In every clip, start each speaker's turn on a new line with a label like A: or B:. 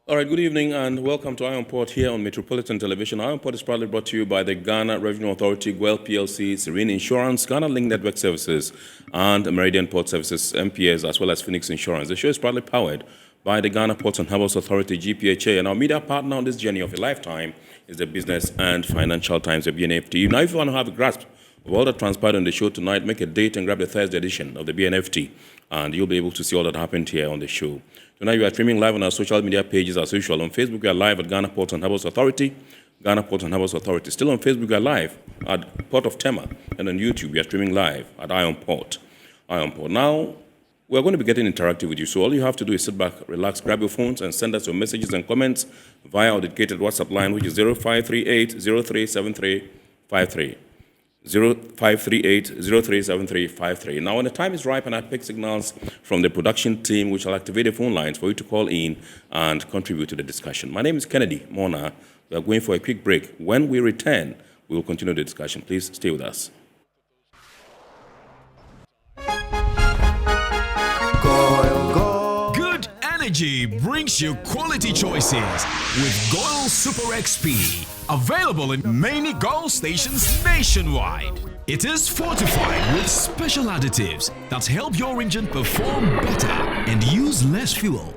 A: All right, good evening and welcome to Iron Port here on Metropolitan Television. Iron Port is proudly brought to you by the Ghana Revenue Authority, Goil PLC, Serene Insurance, Ghana Link Network Services, and Meridian Port Services, MPS, as well as Phoenix Insurance. The show is proudly powered by the Ghana Ports and Harbours Authority-GPHA, and our media partner on this journey of a lifetime is the Business and Financial Times, the BNFT. Now, if you want to have a grasp of all that transpired on the show tonight, make a date and grab the Thursday edition of the BNFT, and you'll be able to see all that happened here on the show. Tonight, we are streaming live on our social media pages as usual. On Facebook, we are live at Ghana Ports and Harbours Authority, Ghana Ports and Harbours Authority. Still on Facebook, we are live at Port of Tema, and on YouTube, we are streaming live at Iron Port. Now, we're going to be getting interactive with you, so all you have to do is sit back, relax, grab your phones, and send us your messages and comments via our dedicated WhatsApp line, which is 0538-037353. 0538-037353. Now, when the time is ripe and I pick signals from the production team, we shall activate the phone lines for you to call in and contribute to the discussion. My name is Kennedy Mona. We are going for a quick break. When we return, we will continue the discussion. Please stay with us.
B: Good energy brings you quality choices with Goil Super XP. Available in many Goil stations nationwide. It is fortified with special additives that help your engine perform better and use less fuel.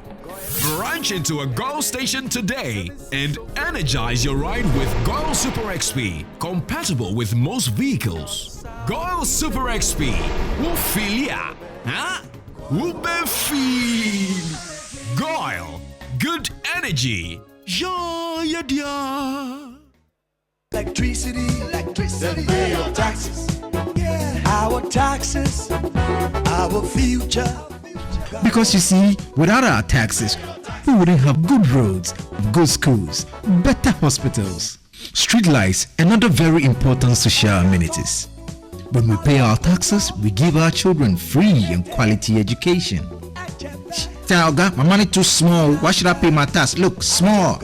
B: Branch into a Goil station today and energize your ride with Goil Super XP, compatible with most vehicles. Goil Super XP will feel ya, huh? Will be feel. Goil, good energy. Yeah, yeah.
C: Electricity, then pay your taxes. Yeah. Our taxes, our future.
D: Because you see, without our taxes, we wouldn't have good roads, good schools, better hospitals, street lights, and other very important social amenities. When we pay our taxes, we give our children free and quality education. Tell God, my money too small. Why should I pay my tax? Look, small.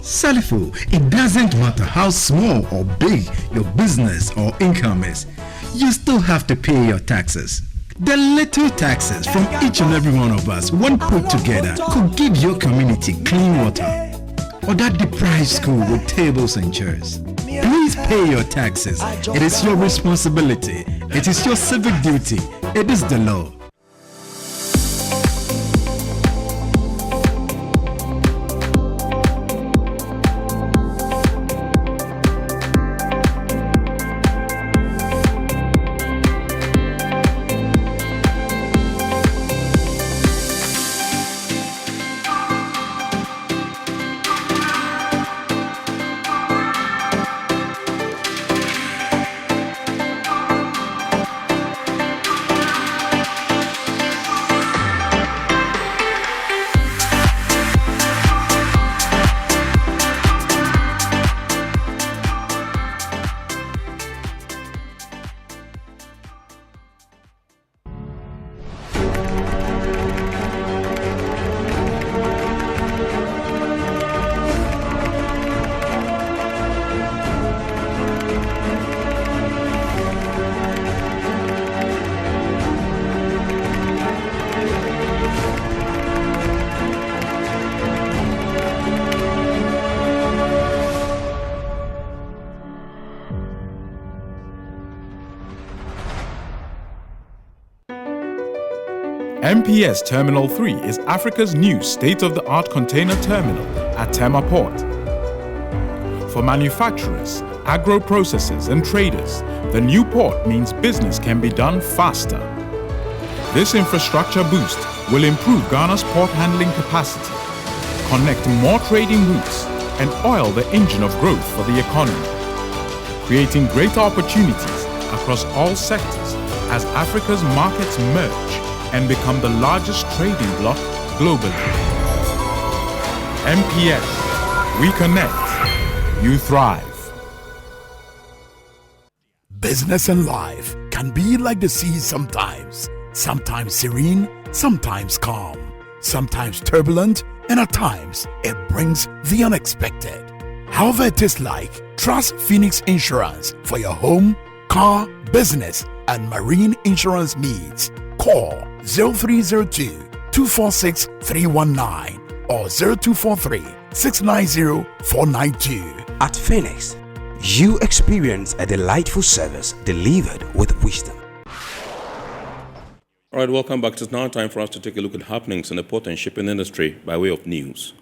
D: Salifo, it doesn't matter how small or big your business or income is, you still have to pay your taxes. The little taxes from each and every one of us, when put together, could give your community clean water or that deprived school with tables and chairs. Please pay your taxes. It is your responsibility. It is your civic duty. It is the law.
E: MPS Terminal 3 is Africa's new state-of-the-art container terminal at Tema Port. For manufacturers, agro-processors and traders, the new port means business can be done faster. This infrastructure boost will improve Ghana's port handling capacity, connect more trading routes, and oil the engine of growth for the economy, creating greater opportunities across all sectors as Africa's markets merge and become the largest trading bloc globally. MPS, we connect, you thrive.
F: Business and life can be like the sea sometimes. Sometimes serene, sometimes calm, sometimes turbulent, and at times it brings the unexpected. However it is like, trust Phoenix Insurance for your home, car, business, and marine insurance needs. Call 0302 246 319 or 0243 690 492.
G: At Phoenix, you experience a delightful service delivered with wisdom.
A: All right, welcome back. It's now time for us to take a look at happenings in the port and shipping industry by way of news.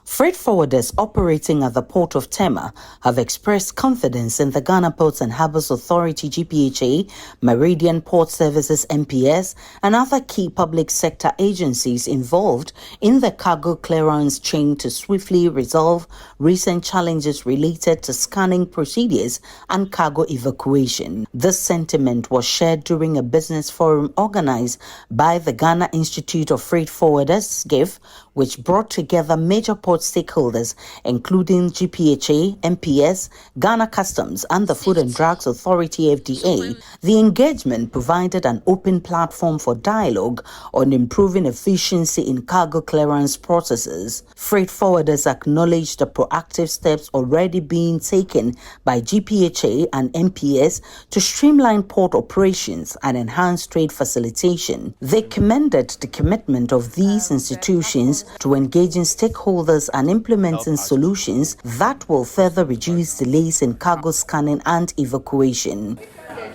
H: Freight forwarders operating at the port of Tema have expressed confidence in the Ghana Ports and Harbours Authority-GPHA, Meridian Port Services MPS, and other key public sector agencies involved in the cargo clearance chain to swiftly resolve recent challenges related to scanning procedures and cargo evacuation. This sentiment was shared during a business forum organized by the Ghana Institute of Freight Forwarders, GIF, which brought together major port stakeholders, including GPHA, MPS, Ghana Customs, and the Food and Drugs Authority, FDA. The engagement provided an open platform for dialogue on improving efficiency in cargo clearance processes. Freight forwarders acknowledged the proactive steps already being taken by GPHA and MPS to streamline port operations and enhance trade facilitation. They commended the commitment of these institutions to engaging stakeholders and implementing solutions that will further reduce delays in cargo scanning and evacuation.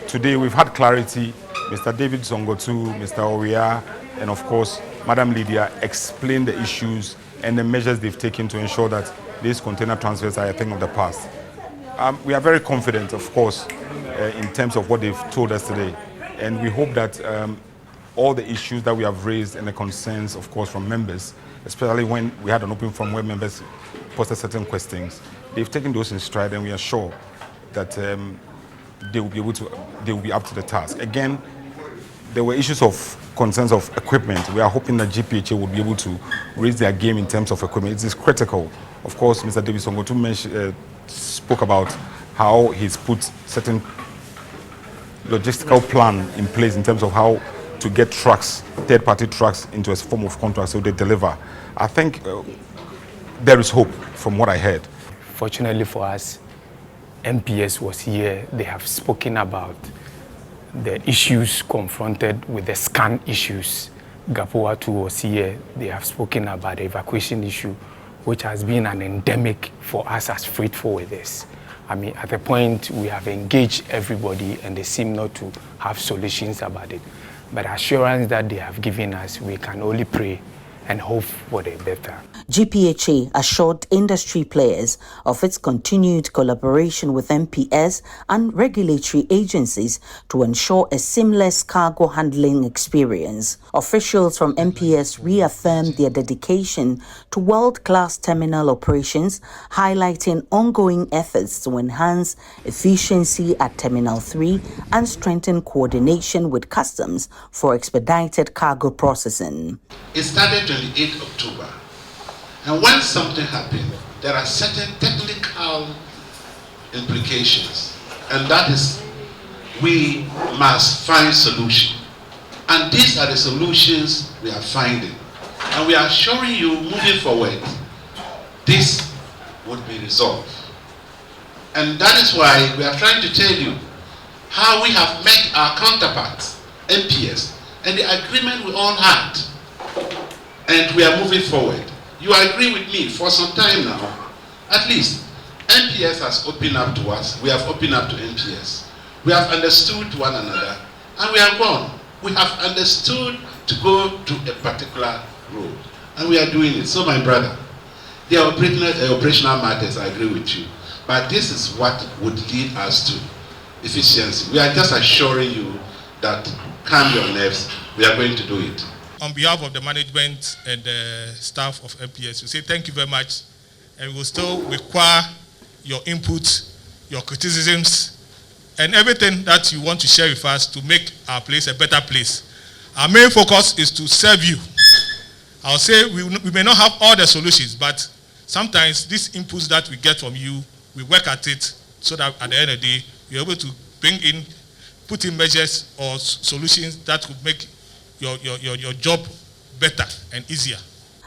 I: Today we've had clarity. Mr. David Zongotu, Mr. Oria, and of course Madam Lydia explained the issues and the measures they've taken to ensure that these container transfers are a thing of the past. We are very confident, of course, in terms of what they've told us today, and we hope that all the issues that we have raised and the concerns, of course, from members, especially when we had an open forum where members posted certain questions, they've taken those in stride, and we are sure that they will be up to the task. Again, there were issues of concerns of equipment. We are hoping that GPHA will be able to raise their game in terms of equipment. It is critical. Of course, Mr. David Songotu spoke about how he's put certain logistical plan in place in terms of how to get trucks, third-party trucks, into a form of contract so they deliver. I think there is hope from what I heard.
J: Fortunately for us, MPS was here. They have spoken about the issues confronted with the scan issues. Gapoa too was here. They have spoken about the evacuation issue, which has been an endemic for us as freight forwarders. I mean, at the point we have engaged everybody and they seem not to have solutions about it. But assurance that they have given us, we can only pray and hope for the better.
H: GPHA assured industry players of its continued collaboration with MPS and regulatory agencies to ensure a seamless cargo handling experience. Officials from MPS reaffirmed their dedication to world-class terminal operations, highlighting ongoing efforts to enhance efficiency at Terminal 3 and strengthen coordination with customs for expedited cargo processing.
K: It started 28 October. And when something happened, there are certain technical implications. And that is, we must find solutions. And these are the solutions we are finding. And we are showing you, moving forward, this would be resolved. And that is why we are trying to tell you how we have met our counterparts, MPS, and the agreement we all had. And we are moving forward. You agree with me for some time now. At least MPS has opened up to us. We have opened up to MPS. We have understood one another, and we are gone. We have understood to go to a particular road, and we are doing it. So, my brother, the operational matters, I agree with you. But this is what would lead us to efficiency. We are just assuring you that calm your nerves. We are going to do it.
L: On behalf of the management and the staff of MPS, we say thank you very much, and we will still require your input, your criticisms, and everything that you want to share with us to make our place a better place. Our main focus is to serve you. I'll say we may not have all the solutions, but sometimes these inputs that we get from you, we work at it so that at the end of the day, you're able to put in measures or solutions that would make your job better and easier.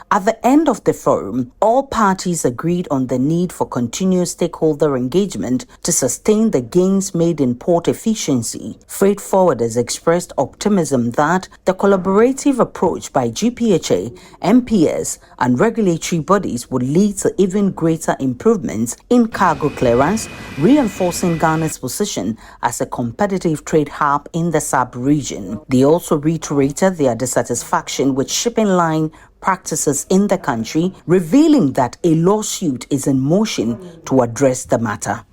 H: At the end of the forum, all parties agreed on the need for continuous stakeholder engagement to sustain the gains made in port efficiency. Freight forwarders expressed optimism that the collaborative approach by GPHA, MPS, and regulatory bodies would lead to even greater improvements in cargo clearance, reinforcing Ghana's position as a competitive trade hub in the sub-region. They also reiterated their dissatisfaction with shipping line practices in the country, revealing that a lawsuit is in motion to address the matter.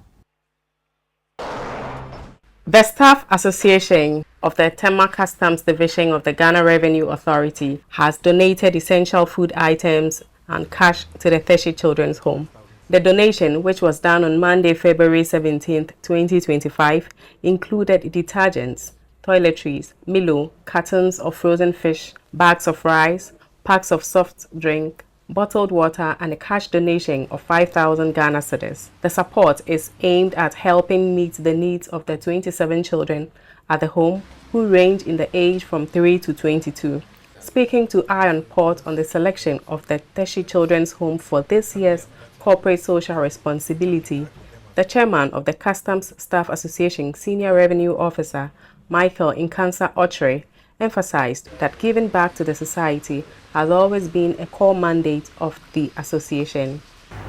M: The Staff Association of the Tema Customs Division of the Ghana Revenue Authority has donated essential food items and cash to the Teshi Children's Home. The donation, which was done on Monday, February 17, 2025, included detergents, toiletries, Milo, cartons of frozen fish, bags of rice, packs of soft drink, bottled water, and a cash donation of 5,000 Ghana cedis. The support is aimed at helping meet the needs of the 27 children at the home who range in the age from 3 to 22. Speaking to Iron Port on the selection of the Teshi Children's Home for this year's Corporate Social Responsibility, the chairman of the Customs Staff Association Senior Revenue Officer, Michael Inkansa Ochre, emphasized that giving back to the society has always been a core mandate of the association.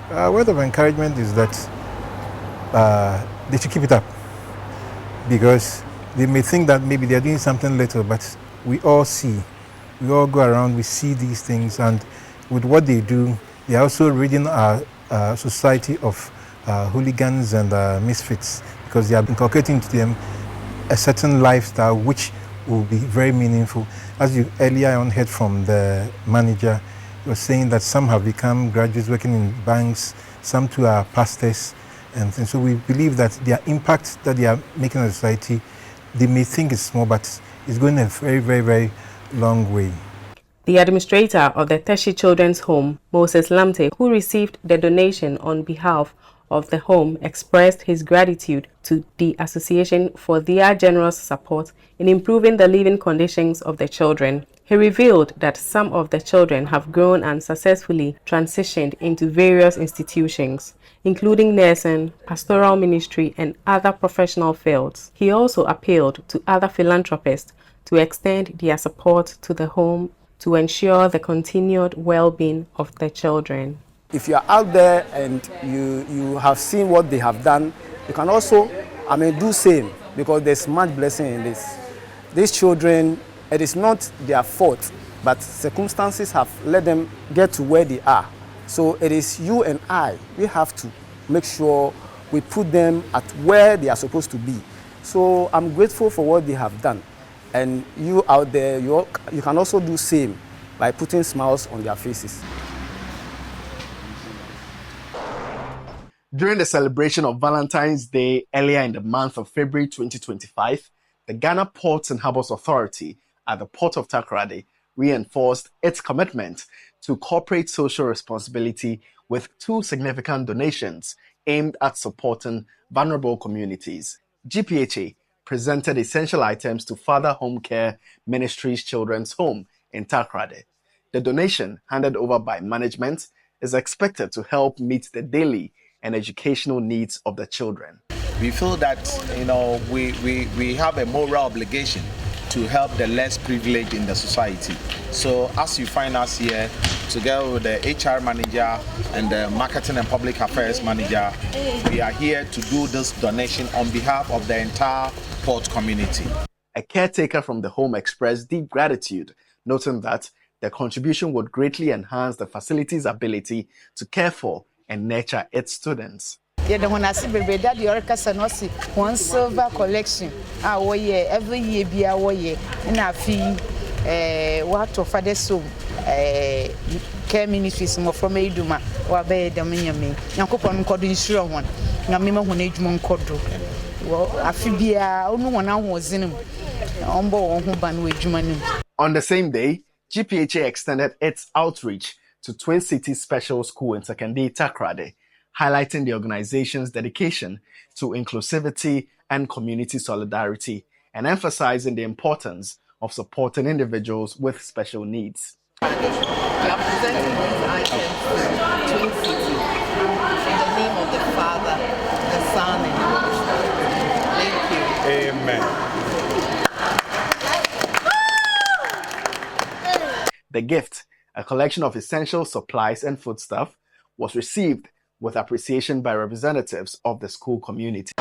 N: A word of encouragement is that they should keep it up, because they may think that maybe they're doing something little, but we all go around, we see these things, and with what they do, they are also ridding our society of hooligans and misfits, because they are inculcating to them a certain lifestyle which will be very meaningful. As you earlier on heard from the manager, he was saying that some have become graduates working in banks, some too are pastors, and so we believe that their impact that they are making on society, they may think it's small, but it's going a very, very, very long way.
M: The administrator of the Teshi Children's Home, Moses Lamte, who received the donation on behalf of the home, expressed his gratitude to the association for their generous support in improving the living conditions of the children. He revealed that some of the children have grown and successfully transitioned into various institutions, including nursing, pastoral ministry, and other professional fields. He also appealed to other philanthropists to extend their support to the home to ensure the continued well-being of the children.
O: If you are out there and you have seen what they have done, you can also, do same, because there's much blessing in this. These children, it is not their fault, but circumstances have let them get to where they are. So it is you and I, we have to make sure we put them at where they are supposed to be. So I'm grateful for what they have done. And you out there, you can also do same by putting smiles on their faces.
P: During the celebration of Valentine's Day earlier in the month of February 2025, the Ghana Ports and Harbours Authority at the Port of Takoradi reinforced its commitment to corporate social responsibility with 2 significant donations aimed at supporting vulnerable communities. GPHA presented essential items to Father Home Care Ministries Children's Home in Takoradi. The donation, handed over by management, is expected to help meet the daily and educational needs of the children.
Q: We feel that we have a moral obligation to help the less privileged in the society. So as you find us here, together with the HR manager and the marketing and public affairs manager, we are here to do this donation on behalf of the entire port community.
P: A caretaker from the home expressed deep gratitude, noting that the contribution would greatly enhance the facility's ability to care for and nurture its students.
R: One silver collection every year be our year in our fee what of father so care ministries more from Eduma or be the me Yankopon called insure one Namima when Edmond Codro. Well, Afibia only one hour was in him on board with Jumanim.
P: On the same day, GPHA extended its outreach to Twin Cities Special School in Secondary Takoradi, highlighting the organization's dedication to inclusivity and community solidarity, and emphasizing the importance of supporting individuals with special needs.
S: We are presenting these items to Twin City in the name of the Father, the Son, and the Holy Spirit. Thank you.
I: Amen.
P: The gift, a collection of essential supplies and foodstuff, was received with appreciation by representatives of the school community.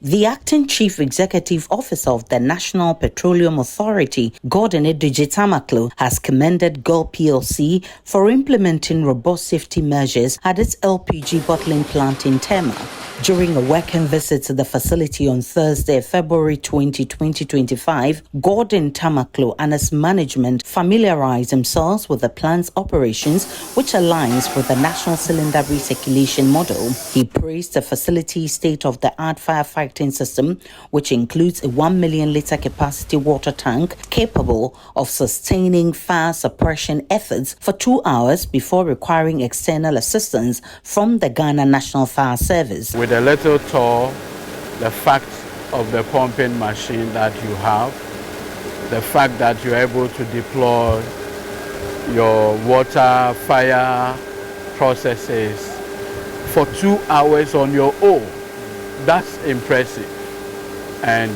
H: The acting chief executive officer of the National Petroleum Authority, Gordon Tamaklo, has commended Goil PLC for implementing robust safety measures at its LPG bottling plant in Tema. During a working visit to the facility on Thursday, February 20, 2025, Gordon Tamaklo and his management familiarized themselves with the plant's operations, which aligns with the national cylinder recirculation model. He praised the facility's state-of-the-art firefighting system, which includes a 1 million litre capacity water tank capable of sustaining fire suppression efforts for 2 hours before requiring external assistance from the Ghana National Fire Service.
T: With a little tour, the fact of the pumping machine that you have, the fact that you're able to deploy your water, fire processes for 2 hours on your own, that's impressive. And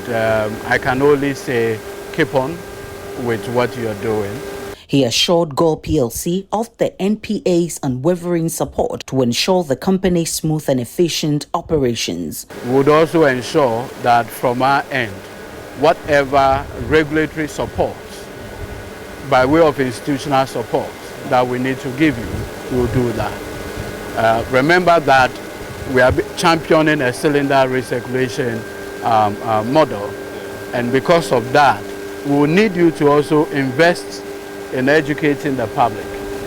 T: I can only say keep on with what you're doing.
H: He assured Goil PLC of the NPA's unwavering support to ensure the company's smooth and efficient operations.
T: We would also ensure that from our end, whatever regulatory support by way of institutional support that we need to give you, we'll do that. Remember that we are championing a cylinder recirculation model, and because of that, we will need you to also invest in educating the public.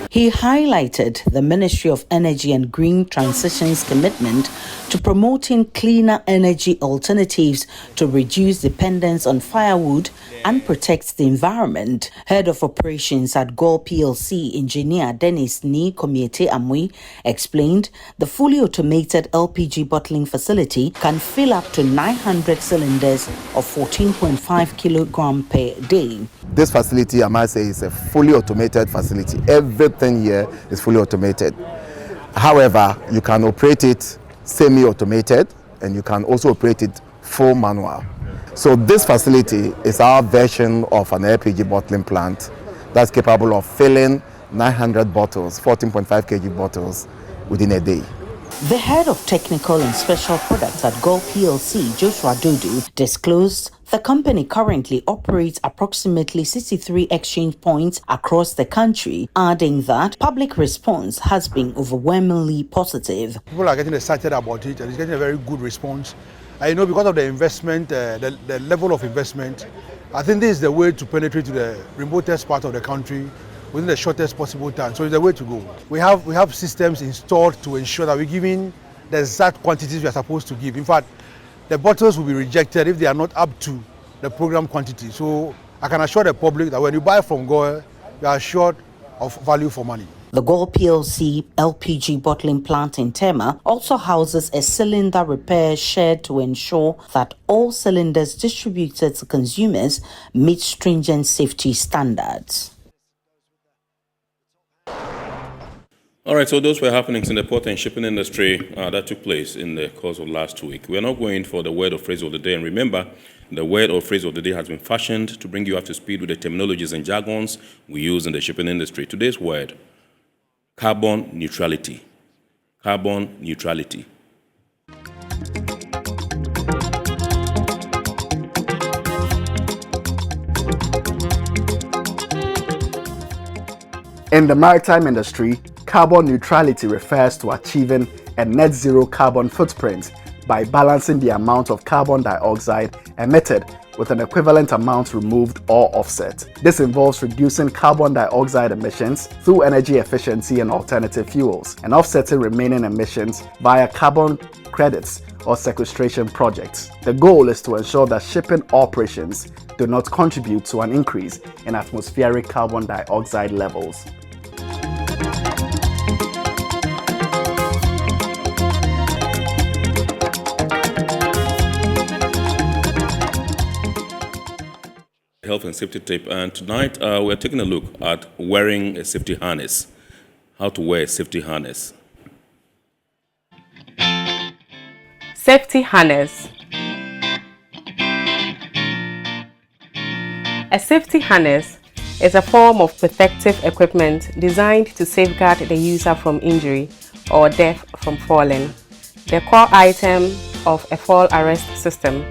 H: He highlighted the Ministry of Energy and Green Transition's commitment to promoting cleaner energy alternatives to reduce dependence on firewood and protect the environment. Head of Operations at Goil PLC, Engineer Dennis Ni Komiete Amui, explained the fully automated LPG bottling facility can fill up to 900 cylinders of 14.5 kilogram per day.
U: This facility, I must say, is a fully automated facility. Everything here is fully automated. However, you can operate it semi-automated and you can also operate it full manual. So this facility is our version of an LPG bottling plant that's capable of filling 900 bottles, 14.5 kg bottles within a day.
H: The head of technical and special products at Goil PLC, Joshua Dudu, disclosed the company currently operates approximately 63 exchange points across the country, adding that public response has been overwhelmingly positive.
V: People are getting excited about it and it's getting a very good response. I know because of the investment, the level of investment, I think this is the way to penetrate to the remotest part of the country within the shortest possible time. So it's the way to go. We have systems installed to ensure that we're giving the exact quantities we are supposed to give. In fact, the bottles will be rejected if they are not up to the program quantity. So I can assure the public that when you buy from Goil, you are assured of value for money.
H: The Goil PLC LPG bottling plant in Tema also houses a cylinder repair shed to ensure that all cylinders distributed to consumers meet stringent safety standards.
A: All right, so those were happenings in the port and shipping industry that took place in the course of last week. We're not going for the word or phrase of the day. And remember, the word or phrase of the day has been fashioned to bring you up to speed with the terminologies and jargons we use in the shipping industry. Today's word, carbon neutrality. Carbon neutrality.
P: In the maritime industry, carbon neutrality refers to achieving a net zero carbon footprint by balancing the amount of carbon dioxide emitted with an equivalent amount removed or offset. This involves reducing carbon dioxide emissions through energy efficiency and alternative fuels, and offsetting remaining emissions via carbon credits or sequestration projects. The goal is to ensure that shipping operations do not contribute to an increase in atmospheric carbon dioxide levels.
A: health and safety tip. And tonight we're taking a look at wearing a safety harness. How to wear a safety harness.
M: Safety harness. A safety harness is a form of protective equipment designed to safeguard the user from injury or death from falling. The core item of a fall arrest system,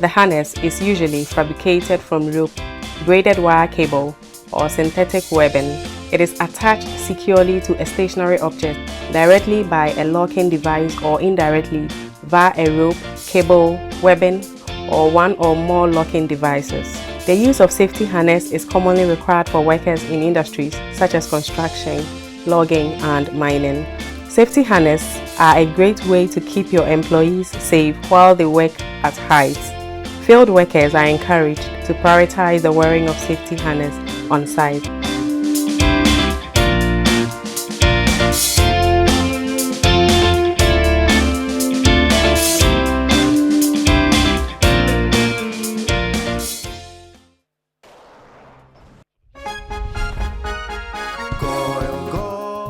M: the harness is usually fabricated from rope, braided wire cable, or synthetic webbing. It is attached securely to a stationary object directly by a locking device or indirectly via a rope, cable, webbing, or one or more locking devices. The use of safety harness is commonly required for workers in industries such as construction, logging, and mining. Safety harnesses are a great way to keep your employees safe while they work at heights. Field workers are encouraged to prioritize the wearing of safety harness on site.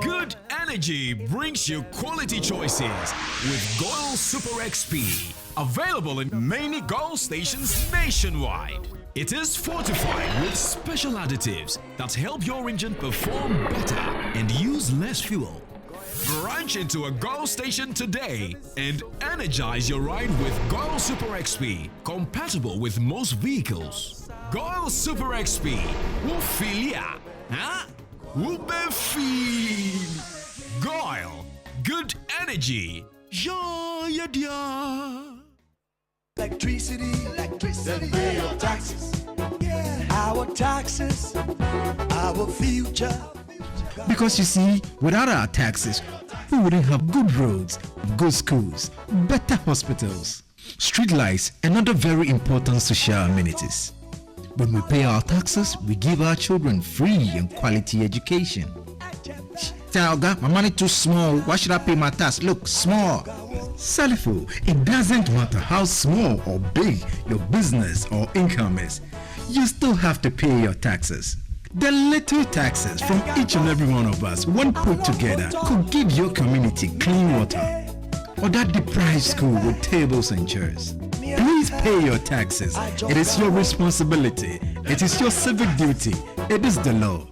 B: Good energy brings you quality choices with Goil Super XP. Available in many Goil stations nationwide. It is fortified with special additives that help your engine perform better and use less fuel. Branch into a Goil station today and energize your ride with Goil Super XP, compatible with most vehicles. Goil Super XP, Wufilia, huh? Wubefeel. Goil, good energy. Yeah, yeah.
C: Electricity, then pay your taxes. Our taxes, our future.
D: Because you see, without our taxes, we wouldn't have good roads, good schools, better hospitals, street lights, and other very important social amenities. When we pay our taxes, we give our children free and quality education. Talga, my money too small. Why should I pay my tax? Look, small. Salifo, it doesn't matter how small or big your business or income is. You still have to pay your taxes. The little taxes from each and every one of us, when put together, could give your community clean water. Or that deprived school with tables and chairs. Please pay your taxes. It is your responsibility. It is your civic duty. It is the law.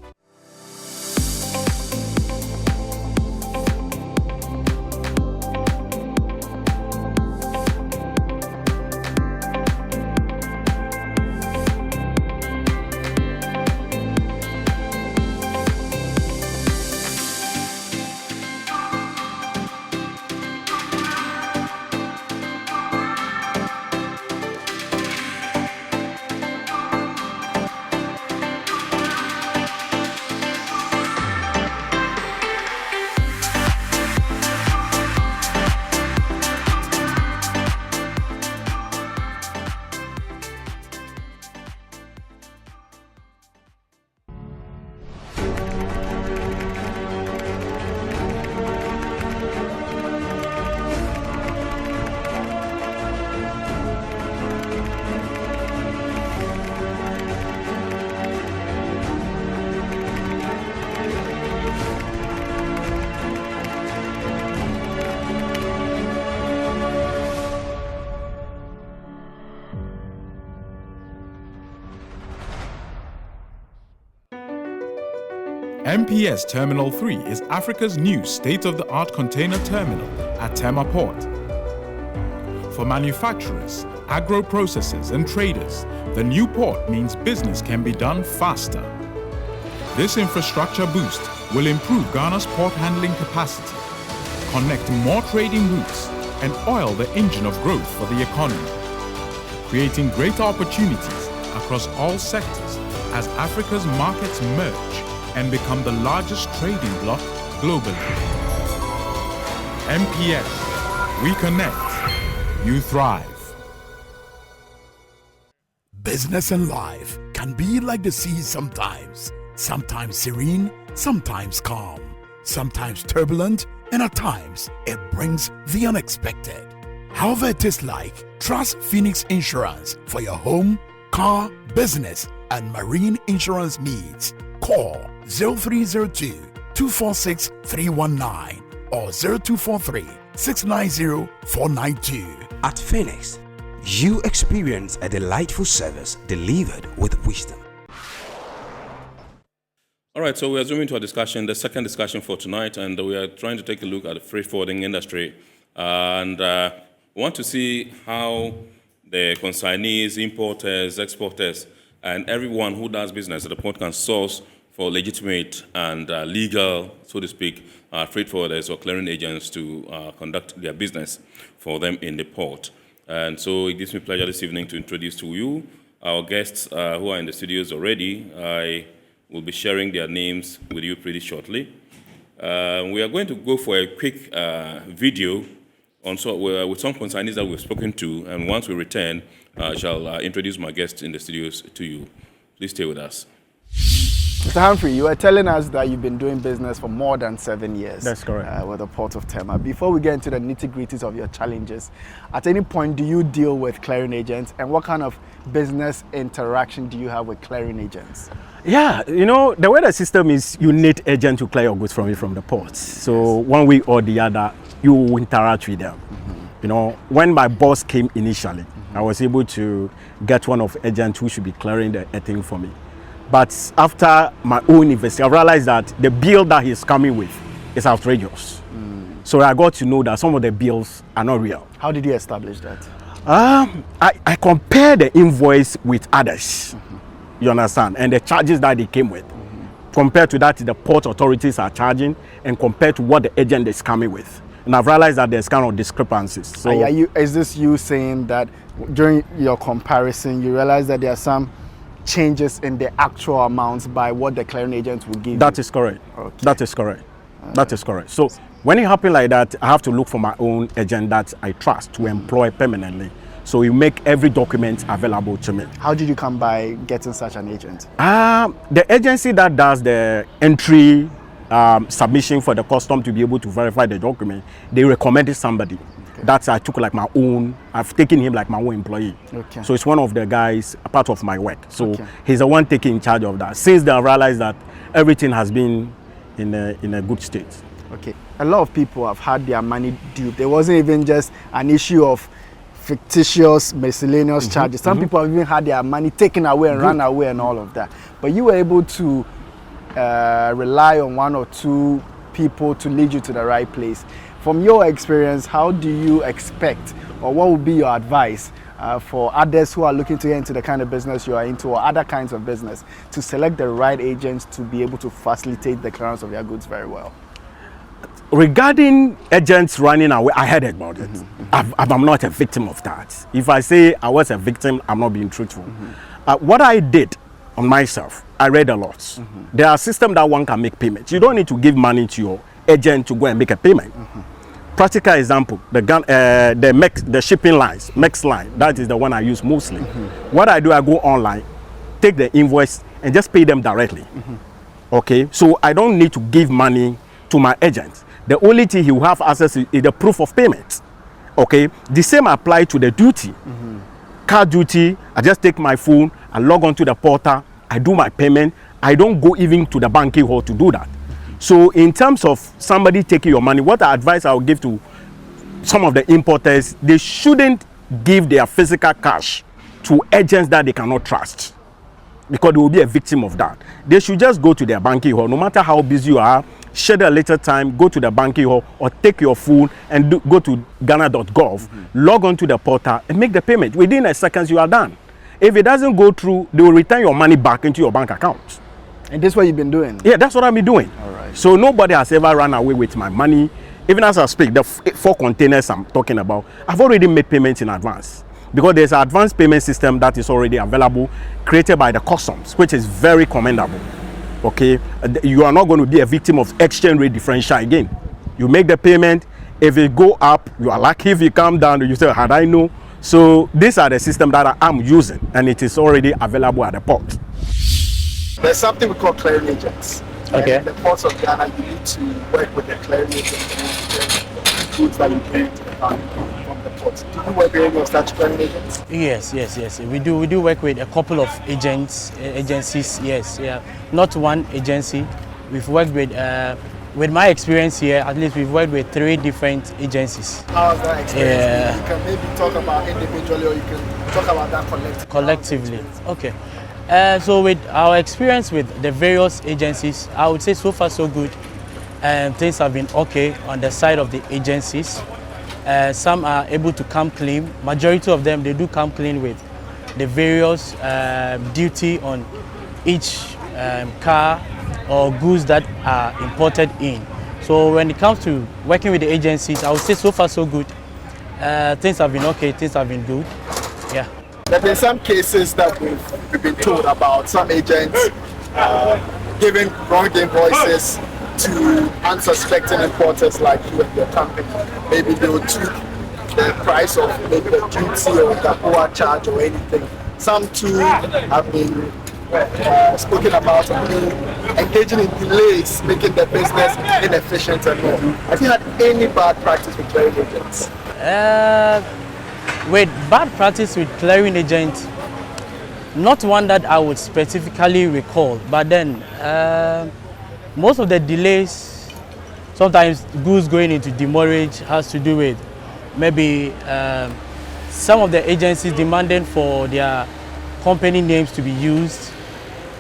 E: MPS Terminal 3 is Africa's new state-of-the-art container terminal at Tema Port. For manufacturers, agro-processors and traders, the new port means business can be done faster. This infrastructure boost will improve Ghana's port handling capacity, connect more trading routes, and oil the engine of growth for the economy, creating greater opportunities across all sectors as Africa's markets merge and become the largest trading bloc globally. MPS, we connect, you thrive.
F: Business and life can be like the sea sometimes. Sometimes serene, sometimes calm, sometimes turbulent, and at times it brings the unexpected. However it is like, trust Phoenix Insurance for your home, car, business, and marine insurance needs. Call 0302 246 319 or 0243 690 492.
G: At Phoenix, you experience a delightful service delivered with wisdom.
A: All right, so we are zooming to our discussion, the second discussion for tonight, and we are trying to take a look at the freight forwarding industry. And we want to see how the consignees, importers, exporters, and everyone who does business at the port can source for legitimate and legal, so to speak, freight forwarders or clearing agents to conduct their business for them in the port. And so it gives me pleasure this evening to introduce to you our guests who are in the studios already. I will be sharing their names with you pretty shortly. We are going to go for a quick video with some consignees that we've spoken to, and once we return, I shall introduce my guests in the studios to you. Please stay with us.
P: Mr. Humphrey, you were telling us that you've been doing business for more than 7 years.
J: That's correct.
P: With the Port of Tema. Before we get into the nitty-gritties of your challenges, at any point do you deal with clearing agents, and what kind of business interaction do you have with clearing agents?
J: Yeah, you know, the way the system is, you need agent to clear your goods from the ports. So one way or the other, you will interact with them. You know, when my boss came initially, I was able to get one of agents who should be clearing the thing for me. But after my own investigation, I realized that the bill that he's coming with is outrageous. So I got to know that some of the bills are not real.
P: How did you establish that?
J: I compared the invoice with others, you understand, and the charges that they came with. Compared to that, the port authorities are charging, and compared to what the agent is coming with. And I've realized that there's kind of discrepancies. So
P: is this you saying that during your comparison, you realize that there are some changes in the actual amounts by what the clearing agent will give
J: That
P: you?
J: is correct.
P: Okay.
J: That is correct. That is correct. So when it happens like that, I have to look for my own agent that I trust to employ permanently. So you make every document available to me.
P: How did you come by getting such an agent?
J: The agency that does the entry submission for the custom to be able to verify the document, they recommended somebody. That I took like my own, I've taken him like my own employee.
P: Okay.
J: So it's one of the guys, a part of my work. So he's the one taking charge of that. Since then I realized that everything has been in a good state.
P: Okay. A lot of people have had their money duped. It wasn't even just an issue of fictitious miscellaneous charges. Some people have even had their money taken away and run away and all of that. But you were able to rely on one or two people to lead you to the right place. From your experience, how do you expect, or what would be your advice for others who are looking to get into the kind of business you are into, or other kinds of business, to select the right agents to be able to facilitate the clearance of their goods very well?
J: Regarding agents running away, I heard about it. I'm not a victim of that. If I say I was a victim, I'm not being truthful. What I did on myself, I read a lot. There are systems that one can make payments. You don't need to give money to your agent to go and make a payment. Practical example, the shipping lines, MEX line, that is the one I use mostly. What I do, I go online, take the invoice and just pay them directly. Okay, so I don't need to give money to my agent. The only thing he will have access to is the proof of payment. Okay, the same apply to the duty. Car duty, I just take my phone, I log on to the portal, I do my payment. I don't go even to the banking hall to do that. So in terms of somebody taking your money, what advice I would give to some of the importers, they shouldn't give their physical cash to agents that they cannot trust, because they will be a victim of that. They should just go to their banking hall, no matter how busy you are, schedule a later time, go to the banking hall, or take your phone and go to Ghana.gov, log on to the portal and make the payment. Within a second, you are done. If it doesn't go through, they will return your money back into your bank account.
P: And that's what you've been doing?
J: Yeah, that's what I've been doing.
P: All right.
J: So nobody has ever run away with my money. Even as I speak, the 4 containers I'm talking about, I've already made payments in advance, because there's an advanced payment system that is already available, created by the customs, which is very commendable. Okay, you are not going to be a victim of exchange rate differential again. You make the payment. If it go up, you are lucky. If it come down, you say, had I know? So these are the system that I'm using, and it is already available at the port.
P: There's something we call clearing agents.
J: Okay.
P: And in the ports of Ghana, you need to work with the clearing agent and the goods that you bring to the from the port. Do you work with any of such clearing agents?
K: Yes. We do work with a couple of agencies. Yes, yeah. Not one agency. We've worked with my experience here, at least we've worked with 3 different agencies.
P: How's that experience? You can maybe talk about individually, or you can talk about that collectively.
K: Okay. So with our experience with the various agencies, I would say so far so good. Things have been okay on the side of the agencies. Some are able to come clean. Majority of them, they do come clean with the various duty on each car or goods that are imported in. So when it comes to working with the agencies, I would say so far so good. Things have been okay, things have been good. Yeah.
P: There have been some cases that we've been told about some agents giving wrong invoices to unsuspecting importers like you and your company. Maybe they would tweak the price of maybe the duty or the poor charge or anything. Some too have been spoken about engaging in delays, making the business inefficient and all. Have you had any bad practice with clearing agents?
K: With bad practice with clearing agents, not one that I would specifically recall, but then most of the delays, sometimes goods going into demurrage, has to do with maybe some of the agencies demanding for their company names to be used.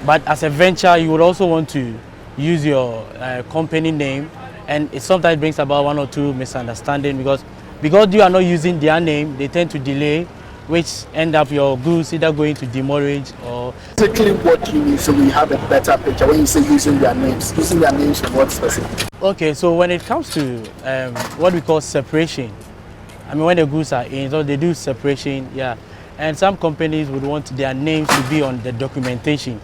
K: But as a venture, you would also want to use your company name, and it sometimes brings about 1 or 2 misunderstandings because you are not using their name, they tend to delay, which end up your goods either going to demurrage or...
P: Basically what do you mean so we have a better picture when you say using their names for what specific?
K: Okay, so when it comes to what we call separation, I mean when the goods are in, so they do separation, yeah, and some companies would want their names to be on the documentation.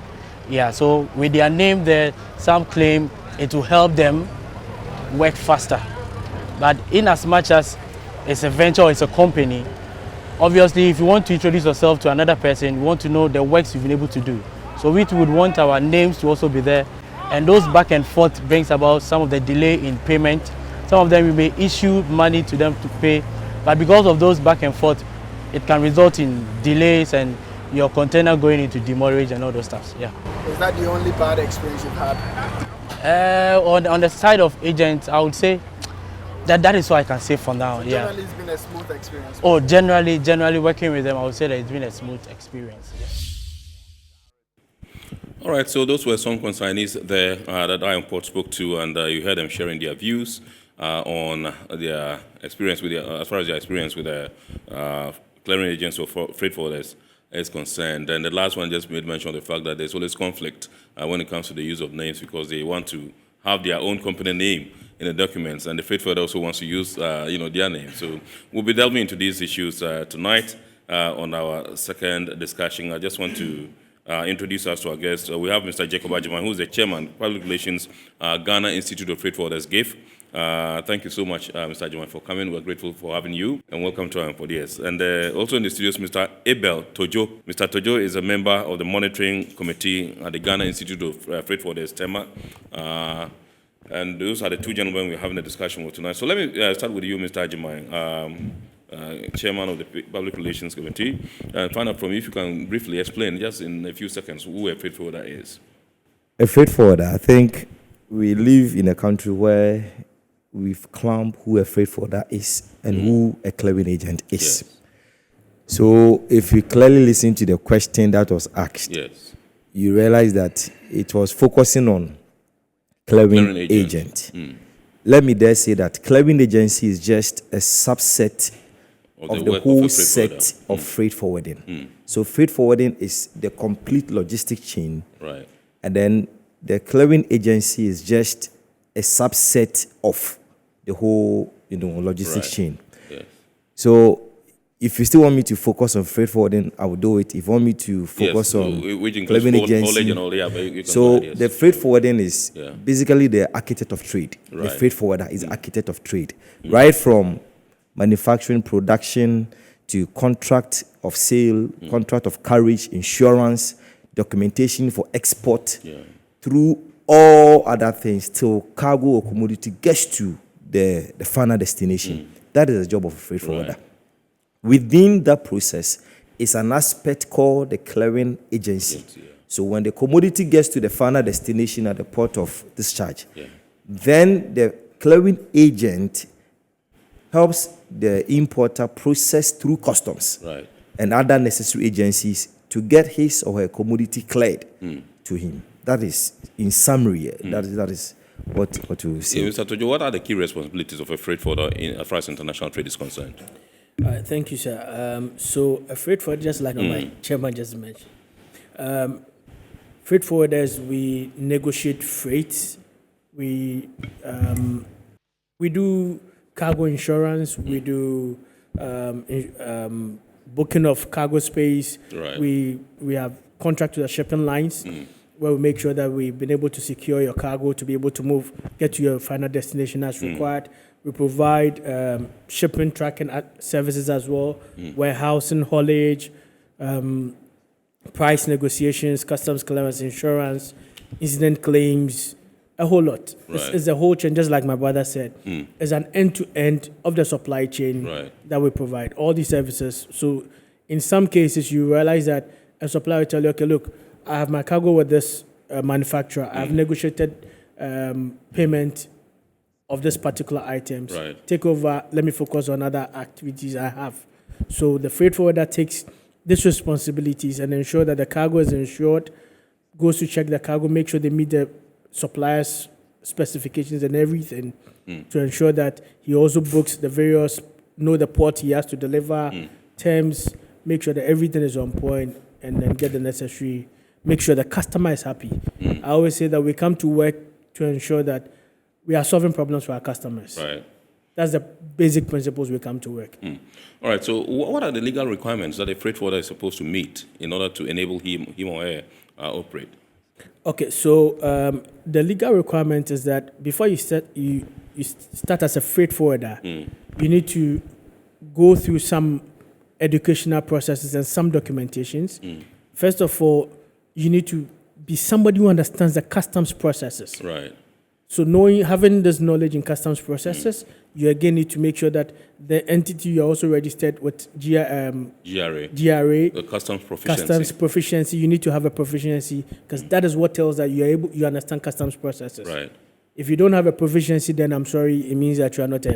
K: Yeah, so with their name there, some claim it will help them work faster. But in as much as it's a venture or it's a company, obviously if you want to introduce yourself to another person, you want to know the works you've been able to do. So we would want our names to also be there. And those back and forth brings about some of the delay in payment. Some of them we may issue money to them to pay. But because of those back and forth, it can result in delays and your container going into demurrage and all those stuff. Yeah.
P: Is that the only bad experience you've had?
K: On the side of agents, I would say that is what I can say for now.
P: So
K: yeah.
P: Generally, it's been a smooth experience.
K: Oh, generally working with them, I would say that it's been a smooth experience. Yeah.
A: All right. So those were some consignees there that IronPort spoke to, and you heard them sharing their views on their experience with as far as their experience with the clearing agents or freight forwarders is concerned. And the last one just made mention of the fact that there's always conflict when it comes to the use of names because they want to have their own company name in the documents, and the freight forwarder also wants to use their name. So we'll be delving into these issues tonight on our second discussion. I just want to introduce us to our guests. We have Mr. Jacob Ajiman, who's the chairman, Public Relations, Ghana Institute of Freight Forwarders, GIF. Thank you so much, Mr. Ajiman, for coming. We're grateful for having you, and welcome to IronPort. Yes. And also in the studios, Mr. Abel Tojo. Mr. Tojo is a member of the monitoring committee at the Ghana Institute of Freight Forwarders, Tema. And those are the 2 gentlemen we're having a discussion with tonight. So let me start with you, Mr. Ajiman, chairman of the Public Relations Committee, and find out from you if you can briefly explain, just in a few seconds, who a freight forwarder is.
L: A freight forwarder, I think we live in a country where we've clamped who a freight forwarder is and who a clearing agent is.
A: Yes.
L: So if you clearly listen to the question that was asked,
A: yes,
L: you realize that it was focusing on clearing agent. Let me dare say that clearing agency is just a subset of the whole set of freight forwarding. So freight forwarding is the complete logistic chain.
A: Right.
L: And then the clearing agency is just a subset of the whole, logistics chain.
A: Yes.
L: So if you still want me to focus on freight forwarding, I will do it. If you want me to focus on clearing agency, the freight forwarding is basically the architect of trade.
A: Right.
L: The freight forwarder is architect of trade, right from manufacturing, production to contract of sale, contract of carriage, insurance, documentation for export, through all other things till cargo or commodity gets to the final destination. That is the job of a freight forwarder. Within that process is an aspect called the clearing agency. So when the commodity gets to the final destination at the port of discharge, then the clearing agent helps the importer process through customs and other necessary agencies to get his or her commodity cleared to him. That is, in summary, that is what we say.
A: Mr. Tojo, what are the key responsibilities of a freight forwarder as far as international trade is concerned?
N: Thank you, sir. So a freight forwarder, just like my chairman just mentioned, freight forwarders, we negotiate freights, we do cargo insurance, we do booking of cargo space, we have contract with the shipping lines, where we make sure that we've been able to secure your cargo to be able to get to your final destination as required. We provide shipping tracking services as well, warehousing, haulage, price negotiations, customs clearance, insurance, incident claims, a whole lot. It's a whole chain, just like my brother said. It's an end-to-end of the supply chain that we provide, all these services. So in some cases, you realize that a supplier will tell you, okay, look, I have my cargo with this manufacturer. I've negotiated payment of this particular items. Take over, let me focus on other activities I have. So the freight forwarder takes these responsibilities and ensure that the cargo is insured, goes to check the cargo, make sure they meet the supplier's specifications and everything to ensure that he also books the various, know the port he has to deliver, terms, make sure that everything is on point, and then get the necessary, make sure the customer is happy. I always say that we come to work to ensure that we are solving problems for our customers. That's the basic principles we come to work.
A: All right, so what are the legal requirements that a freight forwarder is supposed to meet in order to enable him or her operate?
N: Okay, so the legal requirement is that before you start as a freight forwarder, you need to go through some educational processes and some documentations. First of all, you need to be somebody who understands the customs processes. So having this knowledge in customs processes, you again need to make sure that the entity you're also registered with GRA,
A: the customs proficiency.
N: Customs proficiency. You need to have a proficiency because that is what tells that you understand customs processes. If you don't have a proficiency, then I'm sorry, it means that you are not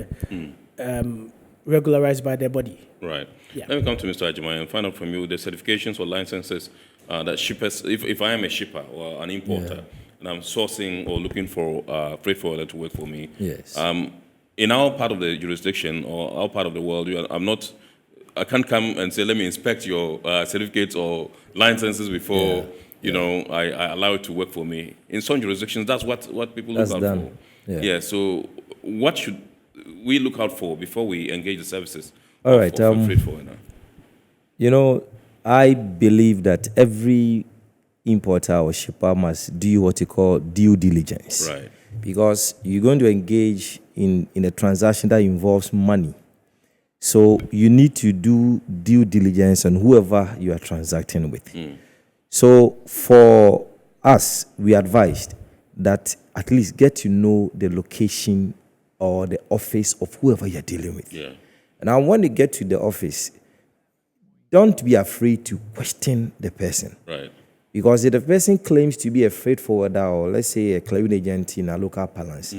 N: regularized by their body.
A: Let me come to Mr. Ajimai and find out from you the certifications or licenses that shippers, if I am a shipper or an importer, and I'm sourcing or looking for a freight forwarder to work for me. In our part of the jurisdiction or our part of the world, I can't come and say, let me inspect your certificates or licenses before I allow it to work for me. In some jurisdictions, that's what people look out for. So what should we look out for before we engage the services?
L: All right.
A: Freight forwarder?
L: I believe that every importer or shipper must do what you call due diligence. Because you're going to engage in a transaction that involves money. So you need to do due diligence on whoever you are transacting with. So for us, we advised that at least get to know the location or the office of whoever you're dealing with. Now, when you get to the office, don't be afraid to question the person. Because if the person claims to be a freight forwarder or let's say a clearing agent in a local balance,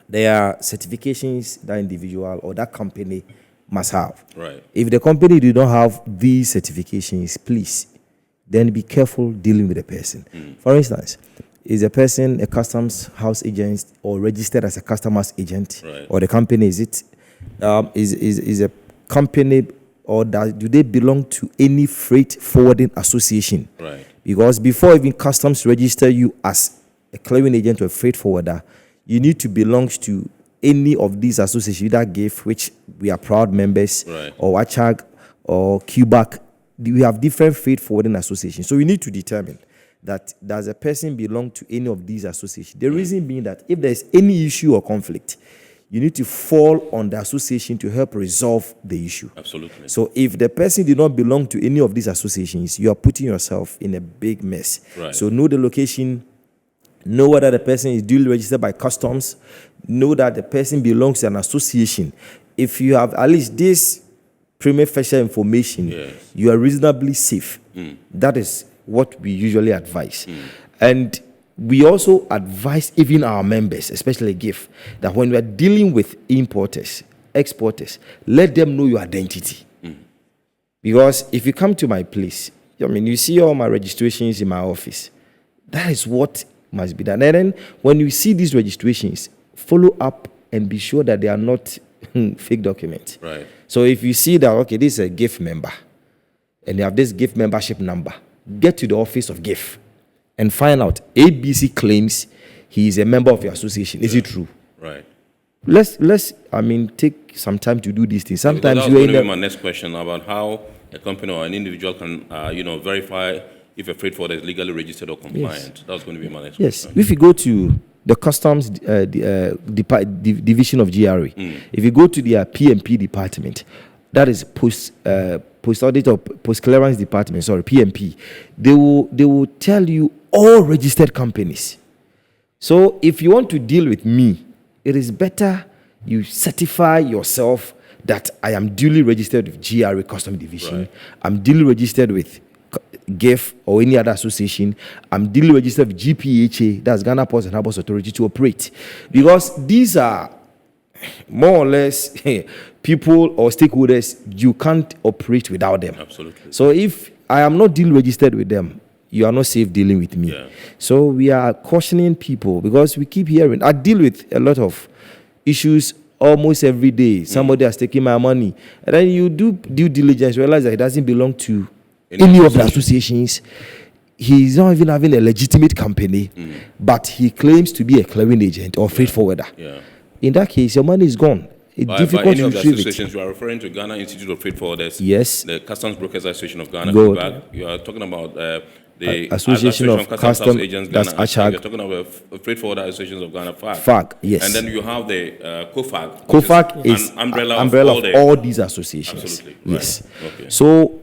L: there are certifications that individual or that company must have. If the company do not have these certifications, please, then be careful dealing with the person. For instance, is a person a customs house agent or registered as a customs agent, or the company is a company or do they belong to any freight forwarding association? Because before even customs register you as a clearing agent or a freight forwarder, you need to belong to any of these associations, either GIF, which we are proud members, or WACHAG or QBAC. We have different freight forwarding associations. So we need to determine that does a person belong to any of these associations. The reason being that if there's any issue or conflict, you need to fall on the association to help resolve the issue.
A: Absolutely.
L: So if the person did not belong to any of these associations, you are putting yourself in a big mess. So know the location, know whether the person is duly registered by customs, know that the person belongs to an association. if you have at least this prima facie information, you are reasonably safe. That is what we usually advise. And we also advise even our members, especially GIF, that when we are dealing with importers, exporters, let them know your identity. Because if you come to my place, I mean, you see all my registrations in my office. That is what must be done. And then when you see these registrations, follow up and be sure that they are not fake documents.
A: Right.
L: So if you see that, okay, this is a GIF member, and they have this GIF membership number, get to the office of GIF and find out ABC claims he is a member of your association. Is it true?
A: Right.
L: Let's take some time to do these things. Sometimes
A: that was going to be my next question about how a company or an individual can, verify if a freight forwarder is legally registered or compliant.
L: Yes.
A: That was going to be my next
L: Yes.
A: question.
L: If you go to the customs division of GRA, if you go to their PMP department, that is post audit or post clearance department, sorry, PMP, they will tell you all registered companies. So if you want to deal with me, it is better you certify yourself that I am duly registered with GRA Custom Division.
A: Right.
L: I'm duly registered with GIF or any other association. I'm duly registered with GPHA, that's Ghana Ports and Harbours Authority, to operate. Because these are more or less people or stakeholders you can't operate without them.
A: Absolutely.
L: So if I am not duly registered with them, you are not safe dealing with me.
A: Yeah.
L: So we are cautioning people because we keep hearing. I deal with a lot of issues almost every day. Somebody has taken my money. And then you do due diligence, realize that it doesn't belong to any of the associations. He's not even having a legitimate company, but he claims to be a clearing agent or freight forwarder.
A: Yeah.
L: In that case, your money is gone. It's
A: By
L: difficult
A: any
L: to
A: of the
L: retrieve it.
A: associations, you are referring to Ghana Institute of Freight Forwarders,
L: Yes.
A: the Customs Brokers Association of Ghana,
L: Good.
A: FIBAG. You are talking about the
L: Association of
A: Customs
L: Custom-
A: Agents
L: that's
A: Ghana.
L: ACHAG.
A: You're talking about Freight Forwarder Associations of Ghana, FAG.
L: FAG, yes.
A: And then you have the COFAG. which
L: COFAG is
A: an umbrella
L: of
A: the-
L: all these associations.
A: Absolutely.
L: Yes.
A: Right. Okay.
L: So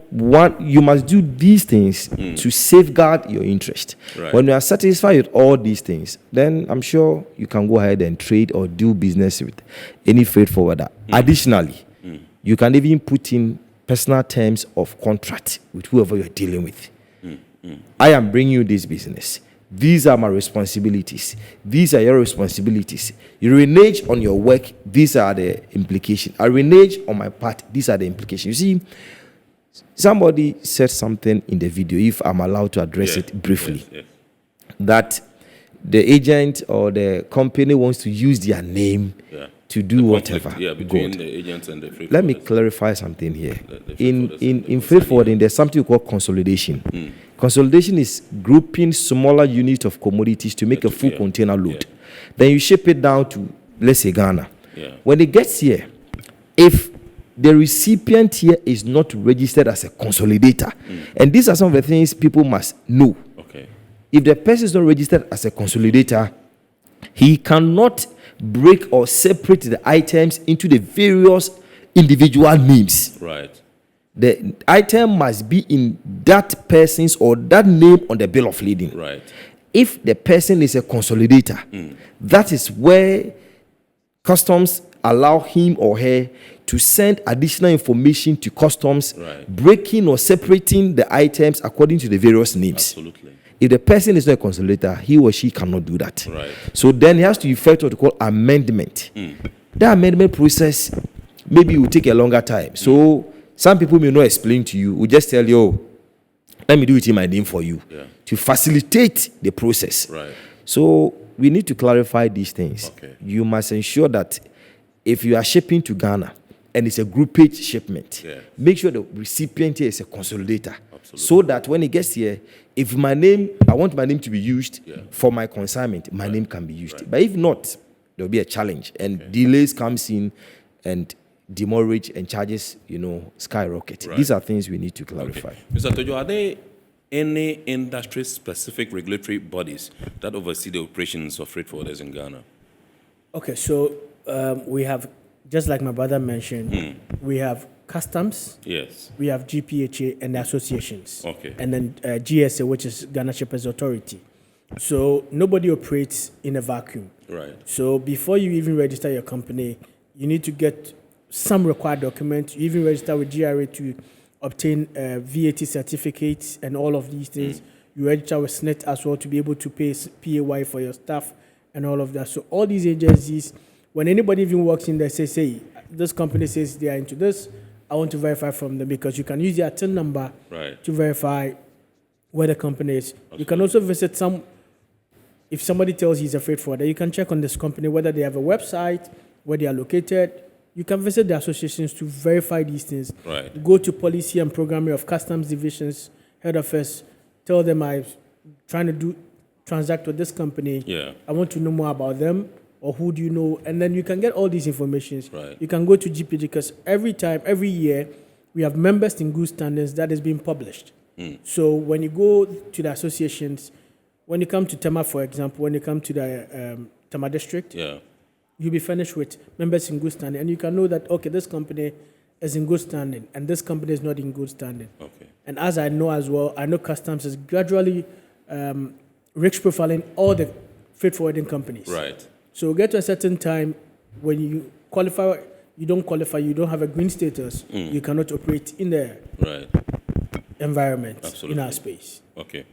L: you must do these things to safeguard your interest.
A: Right.
L: When you are satisfied with all these things, then I'm sure you can go ahead and trade or do business with any freight forwarder. Additionally, you can even put in personal terms of contract with whoever you're dealing with. I am bringing you this business. These are my responsibilities. These are your responsibilities. You renege on your work. These are the implications. I renege on my part. These are the implications. You see, somebody said something in the video, if I'm allowed to address it briefly, that the agent or the company wants to use their name to do whatever.
A: Between
L: Good.
A: the agents and the freight
L: Let me
A: forwarders.
L: clarify something here.
A: The freight
L: In freight forwarding, there's something called consolidation. Consolidation is grouping smaller units of commodities to make a full container load. Then you ship it down to, let's say, Ghana. When it gets here, if the recipient here is not registered as a consolidator, and these are some of the things people must know.
A: Okay.
L: If the person is not registered as a consolidator, he cannot break or separate the items into the various individual names.
A: Right.
L: The item must be in that person's or that name on the bill of lading.
A: Right.
L: If the person is a consolidator, that is where customs allow him or her to send additional information to customs, breaking or separating the items according to the various names.
A: Absolutely.
L: If the person is not a consolidator, he or she cannot do that.
A: Right.
L: So then he has to effect what we call amendment. That amendment process maybe will take a longer time. So some people may not explain to you. We just tell you, oh, let me do it in my name for you to facilitate the process.
A: Right.
L: So we need to clarify these things.
A: Okay.
L: You must ensure that if you are shipping to Ghana and it's a groupage shipment, make sure the recipient here is a consolidator. So that when it gets here, if I want my name to be used for my consignment, my name can be used. But if not, there will be a challenge and delays comes in and demurrage and charges, skyrocket.
A: Right.
L: These are things we need to clarify.
A: Okay. Mr. Tojo, are there any industry-specific regulatory bodies that oversee the operations of freight forwarders in Ghana?
N: Okay, so we have, just like my brother mentioned, we have customs.
A: Yes.
N: We have GPHA and the associations.
A: Okay.
N: And then GSA, which is Ghana Shippers Authority. So nobody operates in a vacuum.
A: Right.
N: So before you even register your company, you need to get some required documents. You even register with GRA to obtain VAT certificates and all of these things. You register with SNET as well to be able to pay PAY for your staff and all of that. So all these agencies, when anybody even walks in there, says, hey, this company says they are into this, I want to verify from them, because you can use their TIN number to verify where the company is. You can also visit if somebody tells you he's a freight forwarder, you can check on this company, whether they have a website, where they are located. You can visit the associations to verify these things.
A: Right.
N: Go to policy and programming of customs divisions, head office, tell them I'm trying to transact with this company.
A: Yeah.
N: I want to know more about them, or who do you know? And then you can get all these informations.
A: Right.
N: You can go to GPHA, because every year, we have members in good standards that is being published. So when you go to the associations, when you come to Tema, for example, when you come to the Tema district, you'll be furnished with members in good standing, and you can know that, okay, this company is in good standing, and this company is not in good standing.
A: Okay.
N: And as I know as well, I know customs is gradually risk profiling all the freight forwarding companies.
A: Right.
N: So get to a certain time when you qualify, you don't qualify, you don't have a green status, you cannot operate in the environment, in our space.
A: Okay.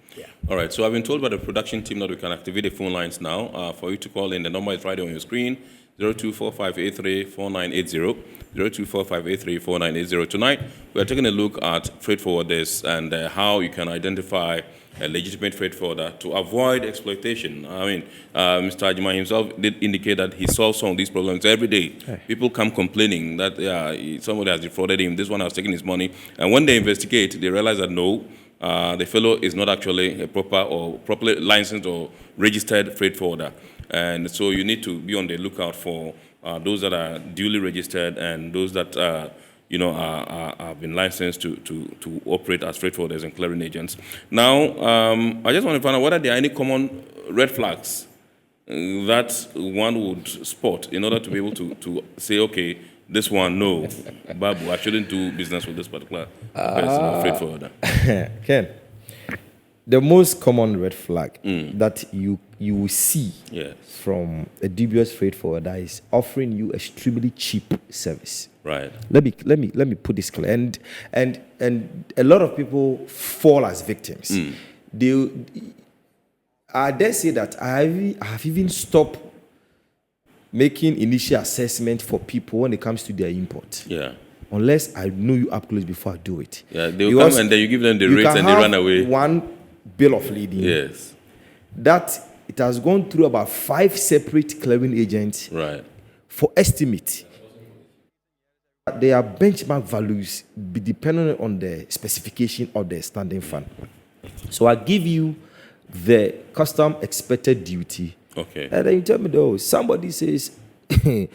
A: All right. So I've been told by the production team that we can activate the phone lines now. For you to call in, the number is right on your screen: 0245834980. 0245834980. Tonight, we are taking a look at freight forwarders and how you can identify a legitimate freight forwarder to avoid exploitation. I mean, Mr. Ajima himself did indicate that he solves some of these problems every day. People come complaining that somebody has defrauded him, this one has taken his money, and when they investigate, they realize that no, the fellow is not actually a properly licensed or registered freight forwarder. And so you need to be on the lookout for those that are duly registered and those that have been licensed to operate as freight forwarders and clearing agents. Now, I just want to find out whether there are any common red flags that one would spot in order to be able to say, okay, this one, no, Babu, I shouldn't do business with this particular person or freight forwarder.
L: Ken, the most common red flag that you will see from a dubious freight forwarder is offering you extremely cheap service.
A: Right.
L: Let me put this clear. And a lot of people fall as victims. I dare say that I have even stopped making initial assessment for people when it comes to their import.
A: Yeah.
L: Unless I know you up close before I do it.
A: Yeah, they'll come and then you give them the rates and they run away.
L: One bill of lading.
A: Yes.
L: That it has gone through about 5 separate clearing agents.
A: Right.
L: For estimate. Their benchmark values be dependent on the specification of the standing fund. So I give you the custom expected duty.
A: Okay.
L: And then you tell me, though, somebody says, okay,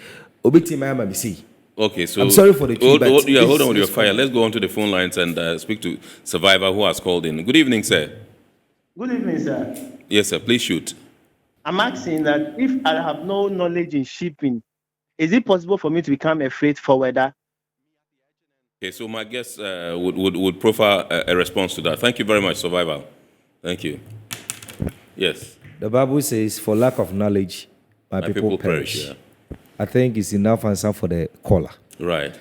A: so
L: I'm sorry for the
A: hold on with your fire. Let's go on to the phone lines and speak to Survivor who has called in. Good evening, sir.
O: Good evening, sir.
A: Yes, sir. Please shoot.
O: I'm asking that if I have no knowledge in shipping, is it possible for me to become a freight forwarder?
A: Okay, so my guest would profile a response to that. Thank you very much, Survivor. Thank you. Yes.
L: The Bible says, for lack of knowledge, my people perish.
A: Yeah.
L: I think it's enough answer for the caller.
A: Right.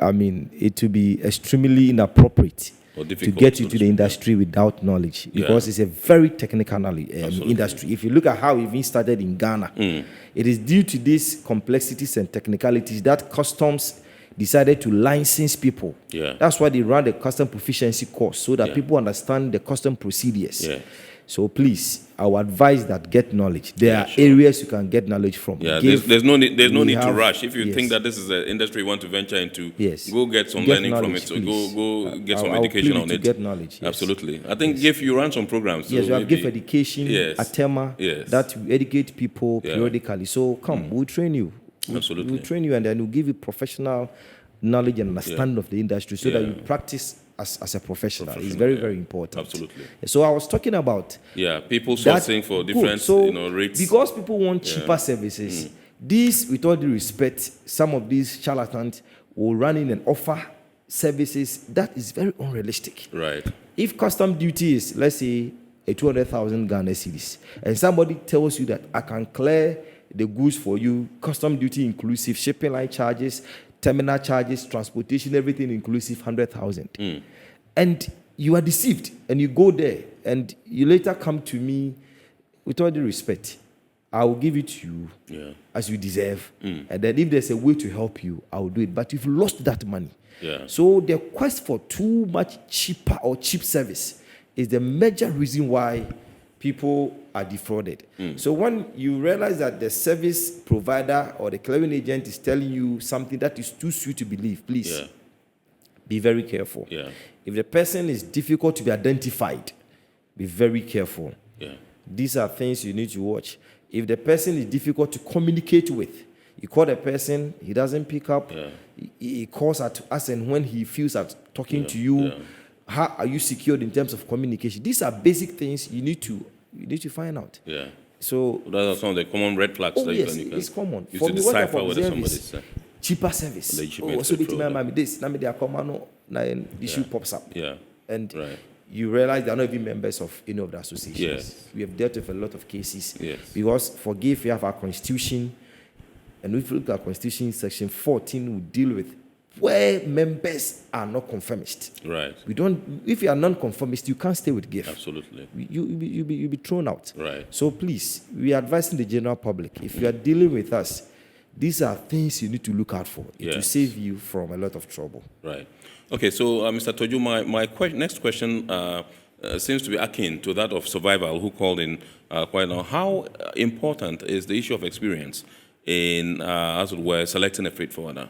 L: I mean, it would be extremely inappropriate to get you to the industry without knowledge, because it's a very technical industry. If you look at how it even started in Ghana, it is due to these complexities and technicalities that customs decided to license people.
A: Yeah.
L: That's why they ran the custom proficiency course, so that people understand the custom procedures.
A: Yeah.
L: So please, I would advise that get knowledge. There are areas you can get knowledge from.
A: Yeah, there's no need to rush. If you think that this is an industry you want to venture into, go get some learning from it. So go get some education on it.
L: Get knowledge. Yes.
A: Absolutely. I think GIF, you run some programs.
L: Yes, we have GIF education at Tema that we educate people periodically. So come, we'll train you.
A: Absolutely.
L: We'll train you, and then we'll give you professional knowledge and understanding of the industry, so that you practice as a professional. It's very, very important.
A: Absolutely.
L: So I was talking about
A: people sourcing for different rates.
L: Because people want cheaper services, these, with all due respect, some of these charlatans will run in and offer services that is very unrealistic.
A: Right.
L: If custom duty is, let's say, a 200,000 Ghana cedis, and somebody tells you that I can clear the goods for you, custom duty inclusive, shipping line charges, terminal charges, transportation, everything inclusive, 100,000. And you are deceived, and you go there, and you later come to me, with all due respect, I will give it to you as you deserve. And then if there's a way to help you, I will do it. But you've lost that money. So the quest for too much cheaper or cheap service is the major reason why people are defrauded. So when you realize that the service provider or the clearing agent is telling you something that is too sweet to believe, please be very careful. If the person is difficult to be identified, be very careful. These are things you need to watch. If the person is difficult to communicate with, you call the person, he doesn't pick up, he calls at us, and when he feels at talking to you, how are you secured in terms of communication? These are basic things you need to find out. So
A: those are some of the common red flags that you can
L: it's common.
A: use to decipher whether somebody's
L: cheaper service. So this, the issue pops up. And you realize they are not even members of any of the associations. We have dealt with a lot of cases. Because forgive, we have our constitution, and if you look at our constitution, section 14 will deal with where members are not conformist. We don't. If you are non-conformist, you can't stay with GIF.
A: Absolutely.
L: You'll be thrown out. So please, we are advising the general public, if you are dealing with us, these are things you need to look out for to save you from a lot of trouble.
A: Okay, so Mr. Toju, my next question seems to be akin to that of Survival, who called in quite now. How important is the issue of experience in, as it were, selecting a freight forwarder?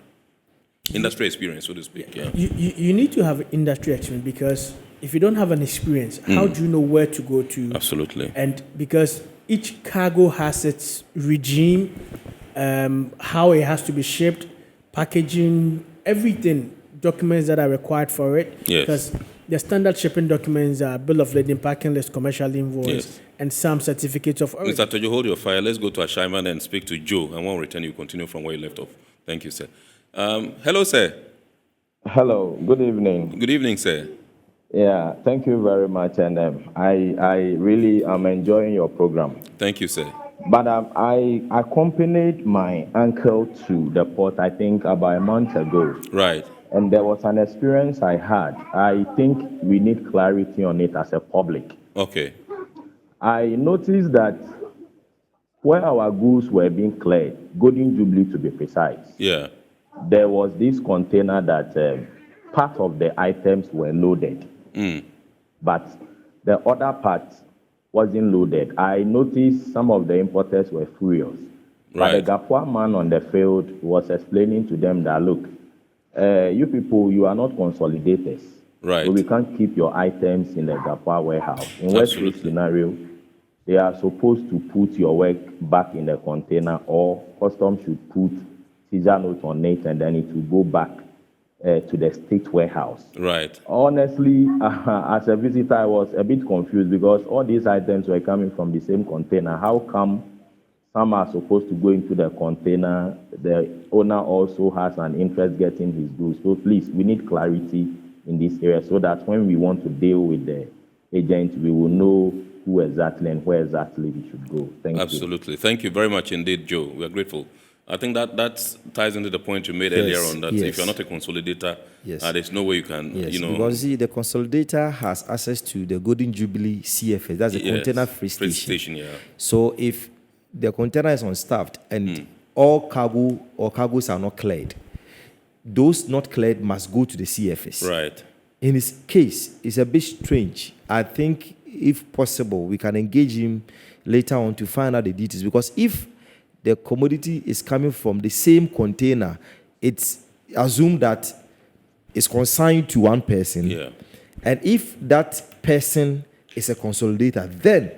A: Industry experience, so to speak.
N: You need to have industry experience, because if you don't have an experience, how do you know where to go to?
A: Absolutely.
N: And because each cargo has its regime, how it has to be shipped, packaging, everything, documents that are required for it. Because the standard shipping documents are bill of lading, packing list, commercial invoice, and some certificates of origin.
A: Mr. Tojo, hold your fire. Let's go to Ashaiman and speak to Joe, and when we return, you continue from where you left off. Thank you, sir. Hello, sir.
Q: Hello. Good evening.
A: Good evening, sir.
Q: Yeah, thank you very much, and I really am enjoying your program.
A: Thank you, sir.
Q: But I accompanied my uncle to the port, I think, about a month ago. And there was an experience I had. I think we need clarity on it as a public.
A: Okay.
Q: I noticed that where our goods were being cleared, Golden Jubilee to be precise, there was this container that part of the items were loaded, but the other part wasn't loaded. I noticed some of the importers were furious. But the Gapua man on the field was explaining to them that, look, you people, you are not consolidators. So we can't keep your items in the Gapua warehouse. In worst case scenario, they are supposed to put your work back in the container, or customs should put Caesar note on it, and then it will go back to the state warehouse. Honestly, as a visitor, I was a bit confused, because all these items were coming from the same container. How come some are supposed to go into the container? The owner also has an interest getting his goods. So please, we need clarity in this area, so that when we want to deal with the agent, we will know who exactly and where exactly we should go. Thank you.
A: Absolutely. Thank you very much indeed, Joe. We are grateful. I think that ties into the point you made earlier on, that if you're not a consolidator, there's no way you can,
L: Because the consolidator has access to the Golden Jubilee CFS, that's the container free station. So if the container is unstaffed and all cargo or cargoes are not cleared, those not cleared must go to the CFS. In his case, it's a bit strange. I think, if possible, we can engage him later on to find out the details, because if the commodity is coming from the same container, it's assumed that it's consigned to one person. And if that person is a consolidator, then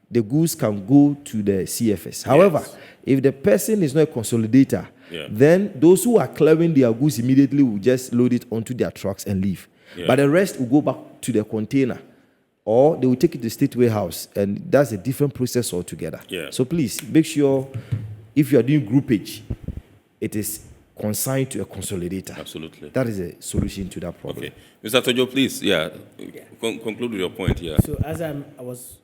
L: the goods can go to the CFS. However, if the person is not a consolidator, then those who are clearing their goods immediately will just load it onto their trucks and leave. But the rest will go back to the container, or they will take it to the state warehouse, and that's a different process altogether. So please, make sure, if you are doing groupage, it is consigned to a consolidator.
A: Absolutely.
L: That is a solution to that problem.
A: Okay. Mr. Tojo, please, conclude with your point here.
N: So as I was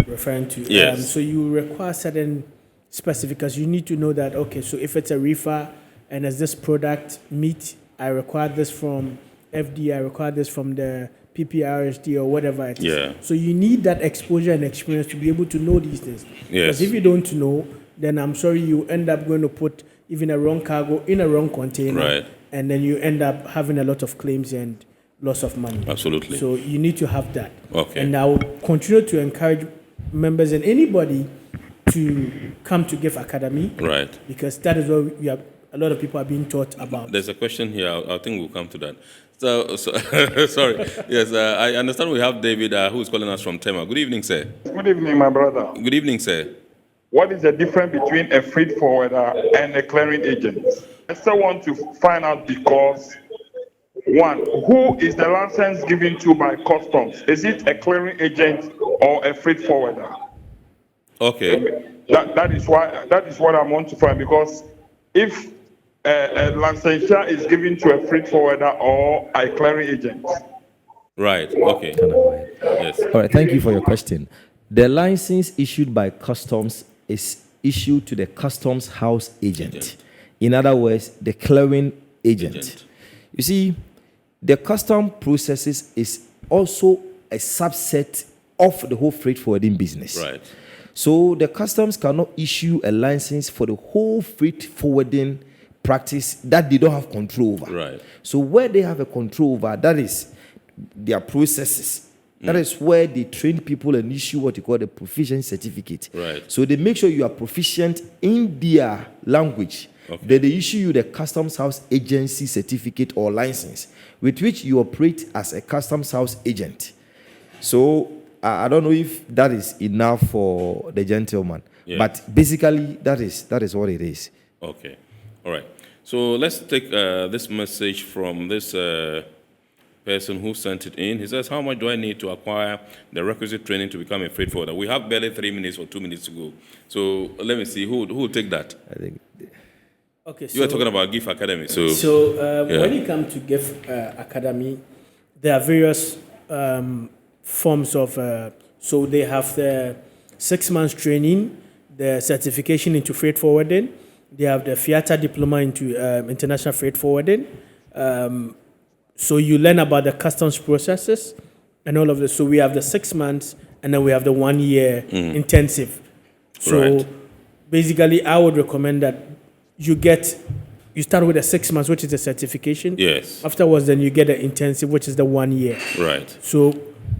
N: referring to, so you require certain specific, because you need to know that, okay, so if it's a reefer, and as this product meet, I require this from FD, I require this from the PPRSD or whatever it is.
A: Yeah.
N: So you need that exposure and experience to be able to know these things.
A: Yes.
N: Because if you don't know, then I'm sorry you end up going to put even a wrong cargo in a wrong container.
A: Right.
N: And then you end up having a lot of claims and loss of money.
A: Absolutely.
N: So you need to have that.
A: Okay.
N: And I will continue to encourage members and anybody to come to GIF Academy.
A: Right.
N: Because that is what we are, a lot of people are being taught about.
A: There's a question here. I think we'll come to that. So sorry. Yes, I understand we have David who is calling us from Tema. Good evening, sir.
R: Good evening, my brother.
A: Good evening, sir.
R: What is the difference between a freight forwarder and a clearing agent? I still want to find out because, one, who is the license given to by customs? Is it a clearing agent or a freight forwarder?
A: Okay.
R: That is what I want to find, because if a licensure is given to a freight forwarder or a clearing agent.
A: Right. Okay. Yes.
L: All right. Thank you for your question. The license issued by customs is issued to the customs house agent. In other words, the clearing agent. You see, the custom processes is also a subset of the whole freight forwarding business.
A: Right.
L: So the customs cannot issue a license for the whole freight forwarding practice that they don't have control over.
A: Right.
L: So where they have a control over, that is their processes. That is where they train people and issue what you call the proficiency certificate.
A: Right.
L: So they make sure you are proficient in their language.
A: Okay.
L: Then they issue you the customs house agency certificate or license with which you operate as a customs house agent. So I don't know if that is enough for the gentleman, but basically that is what it is.
A: Okay. All right. So let's take this message from this person who sent it in. He says, how much do I need to acquire the requisite training to become a freight forwarder? We have barely 3 minutes or 2 minutes to go. So let me see, who will take that?
L: I think.
N: Okay,
A: you are talking about GIF Academy. So
N: when you come to GIF Academy, there are various forms of, so they have the 6 months training, the certification into freight forwarding, they have the FIATA diploma into international freight forwarding. So you learn about the customs processes and all of this. So we have the 6 months and then we have the 1 year intensive. So basically I would recommend that you start with the 6 months, which is the certification.
A: Yes.
N: Afterwards, then you get the intensive, which is the 1 year.
A: Right.
N: So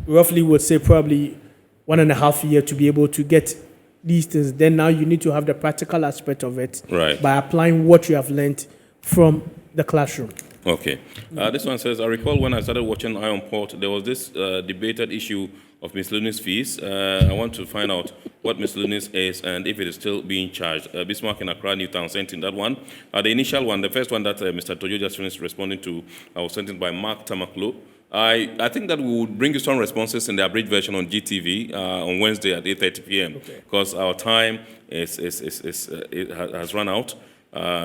N: roughly would say probably 1.5 years to be able to get these things. Then now you need to have the practical aspect of it by applying what you have learned from the classroom.
A: Okay. This one says, I recall when I started watching Iron Port, there was this debated issue of miscellaneous fees. I want to find out what miscellaneous is and if it is still being charged. Bismarck and Accra, Newtown sent in that one. The initial one, the first one that Mr. Tojo just finished responding to, was sent in by Mark Tamaklo. I think that we would bring you some responses in the abridged version on GTV on Wednesday at 8:30 p.m. because our time has run out.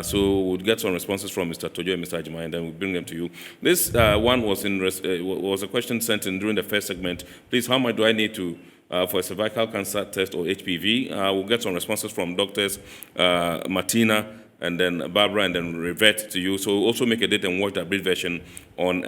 A: So we'll get some responses from Mr. Tojo and Mr. Ajimai, and then we'll bring them to you. This one was was a question sent in during the first segment. Please, how much do I need to for a cervical cancer test or HPV? We'll get some responses from doctors Martina and then Barbara, and then revert to you. So also make a date and watch the abridged version on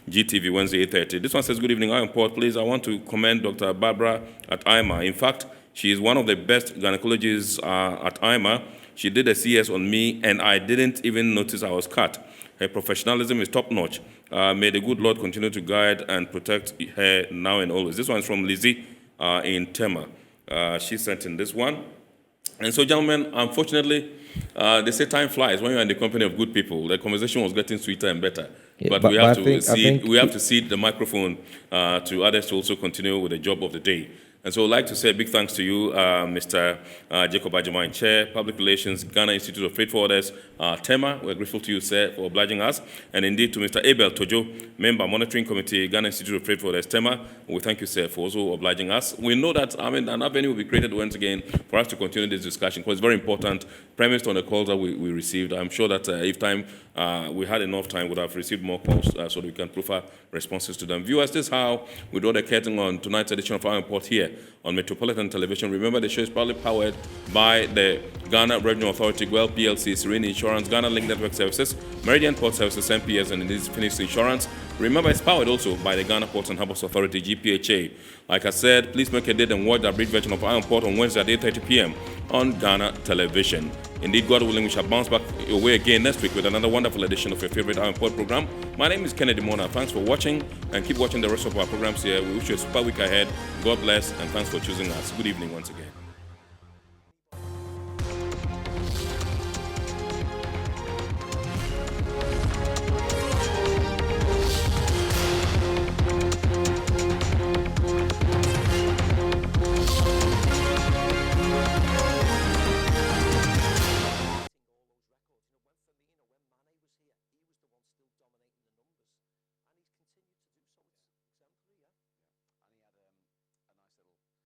A: GTV Wednesday 8:30. This one says, good evening, I am Port. Please, I want to commend Dr. Barbara at IMA. In fact, she is one of the best gynecologists at IMA. She did a CS on me, and I didn't even notice I was cut. Her professionalism is top-notch. May the good Lord continue to guide and protect her now and always. This one is from Lizzie in Tema. She sent in this one. And so, gentlemen, unfortunately, they say time flies when you're in the company of good people. The conversation was getting sweeter and better. But we have to cede the microphone to others to also continue with the job of the day. And so I'd like to say a big thanks to you, Mr. Jacob Ajimai, Chair, Public Relations, Ghana Institute of Freight Forwarders, Tema. We're grateful to you, sir, for obliging us. And indeed to Mr. Abel Tojo, Member, Monitoring Committee, Ghana Institute of Freight Forwarders, Tema. We thank you, sir, for also obliging us. We know that an avenue will be created once again for us to continue this discussion because it's very important, premised on the calls that we received. I'm sure that if we had enough time, we would have received more calls so that we can profile responses to them. Viewers, this is how we draw the curtain on tonight's edition of Our Report here on Metropolitan Television. Remember, the show is proudly powered by the Ghana Revenue Authority, Goil PLC, Serene Insurance, Ghana Link Network Services, Meridian Port Services, MPS, and Indeed Phoenix Insurance. Remember, it's powered also by the Ghana Ports and Harbours Authority, GPHA. Like I said, please make a date and watch the abridged version of Iron Port on Wednesday at 8:30 p.m. on Ghana Television. Indeed, God willing, we shall bounce back your way again next week with another wonderful edition of your favorite Iron Port program. My name is Kennedy Mona. Thanks for watching, and keep watching the rest of our programs here. We wish you a super week ahead. God bless, and thanks for choosing us. Good evening once again.